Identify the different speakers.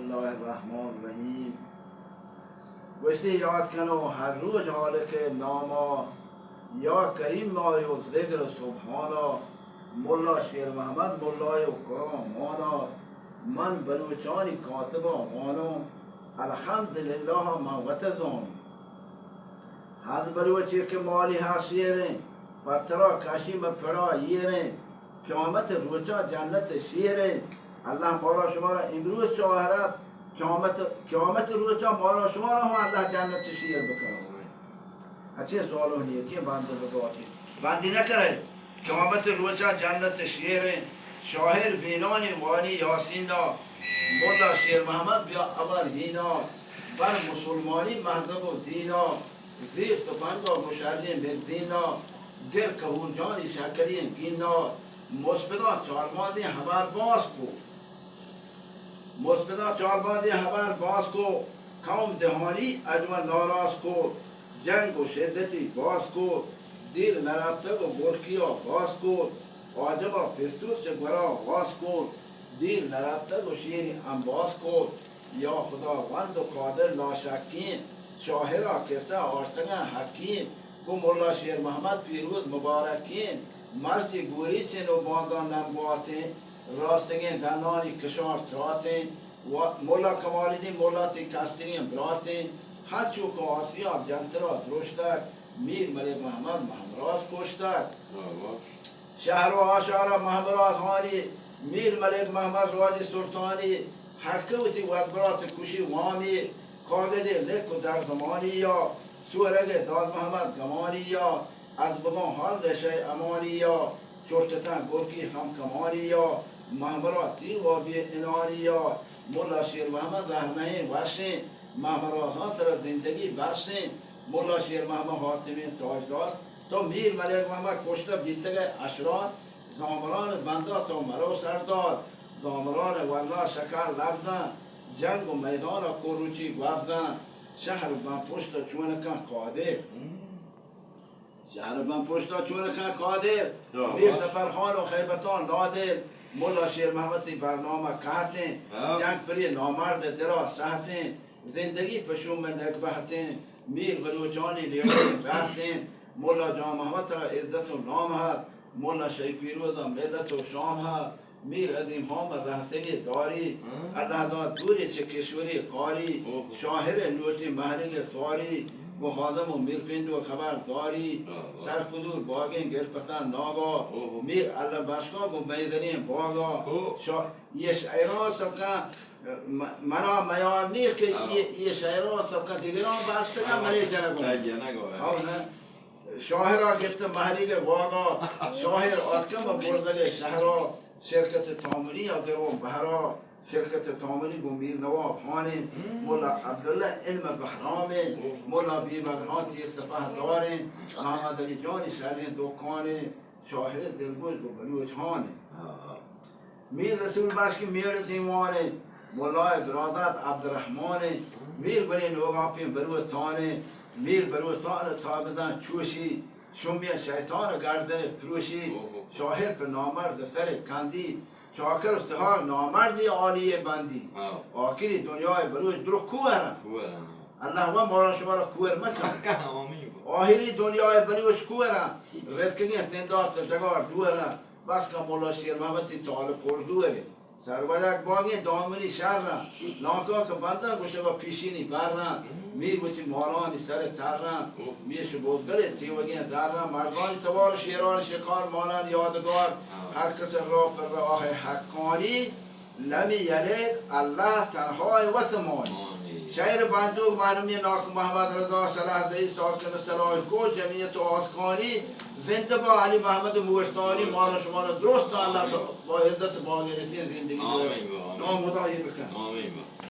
Speaker 1: الله الرحمن الرحیم. گوشتی یاد کنو هر روز حال که ناما یا کریم مای و ذکر سبحانا ملا شیر محمد ملای و کرام مانا من بلوچانی کاتبا مانو الحمدلله موتزون هز بلوچی که مالی حسیرین پترا کشیم پرا ییرین قیامت روچا جنت شیرین. الله مالا شما را امروز شاهرت قیامت روچا مالا شما را هم الله جنت شیر بکنه. اچھے سوالوں لیے کہ باندھے بگواتی باندھی نہ کرے قیامت روچا جنت شیر شاہر بینانی وانی یاسینا مولا شیر محمد بیا ابر هینا بر مسلمانی مذهب و دینا زیر تفنگا مشرین بگزینا گر کهون جانی شکرین گینا مثبتا چارمادی خبر باز کو مثبتا چارمادی خبر باز کو قوم دهانی اجمل ناراض کو جنگ و شدتی باز کو دیر نرفته و گرکی باز کو آجبا پستور چگورا باز کو دیر نرفته و شیری انباز کو یا خداوند و قادر لاشکین شاهرا کسه آرستگن حکیم کو مولا شیر محمد پیروز مبارکین مرسی گوری چین و باندان نمگواتین راستگین دندانی کشار تراتین مولا کمالیدین مولا تی کسترین براتین حچو که آسیاب جنترا درشتک میر ملک محمد محمراز کشتک شهر و آشارا محمراز خانی میر ملک محمد واجی سلطانی حرکوتی وزبرات کشی وامی کاغدی لک و در زمانی یا سورگ داد محمد گمانی یا از بگان حال دشه امانی یا چرتتن گرکی خم کمانی یا محمرات تیر و بی انانی یا مولا شیر محمد زهنهین وشین محمراز ها تر زندگی بسین مولا شیر محمد حاتمین تاجدار تو میر ملک محمد کشته بیتگ اشرار زامران بنده تو مرو سردار زامران والله شکر لبزن جنگ و میدان کروچی گوبزن شهر بن پشت چونکن قادر شهر بن پشت چونکن قادر میر سفرخان و خیبتان نادر مولا شیر محمدی برنامه کهتین جنگ پری نامرد دراز سهتین زندگی پشوم من نکبهتین میر بلوچانی لیونین رفتین مولا جان محمد را عزت و نام هد مولا شیخ پیروز ملت و شام هد میر عظیم هام رهتگی داری الله داد دوری چه کشوری قاری شاهر نوتی مهرگ سواری و خادم و میر پند و خبر داری سرکدور باگین گرپتن ناگا میر الله بشکا و میزنین باگا یه شعران سبکن منا میار نیست که یه شعران سبکن دیگران بستگن مری جنگو شاهر را گفت مهریگ واقع شاهر آتکم و برزل شهرها شرکت تاملی یا گروه بهرا شرکت تاملی گمیر نواب خانه مولا عبدالله علم بحرامه مولا بیبرهاتی سفه داره محمد علی جانی شهرین دکانه شاهر دلگوش و بلوچانه میر رسول باشکی میر دیوانه مولای برادت عبدالرحمانه میر بری نوگاپین بلوچانه میر بلوچان تابدن چوشی شمی شیطان گردن پروشی شاهر پر نامرد سر کندی چاکر استحال نامردی عالی بندی آخری دنیای بلوچ درو کوهرن الله و مارا شما را کوهر مکن آخری دنیای بلوچ کوهرن رزقی استندار تجگار دوهرن بس که مولا شیر محمدی تعالی پر دوهره سربایک باگی دامنی شرن ناکا که بنده گوشه و پیشینی برن میر بچی مالانی سر ترن میش بودگره تیوگین درن مردانی سوار شیران شکار مانن یادگار هر کس را پر راه حقانی لمی یلیک الله تنهای و تمانی شهر بندوق مرمی ناک محمد رضا صلاح زی ساکن صلاح کو جمعیت و آسکانی زنده با علی محمد موشتانی مالا شما را درست الله با عزت باقی رسید زندگی نام خدایی بکن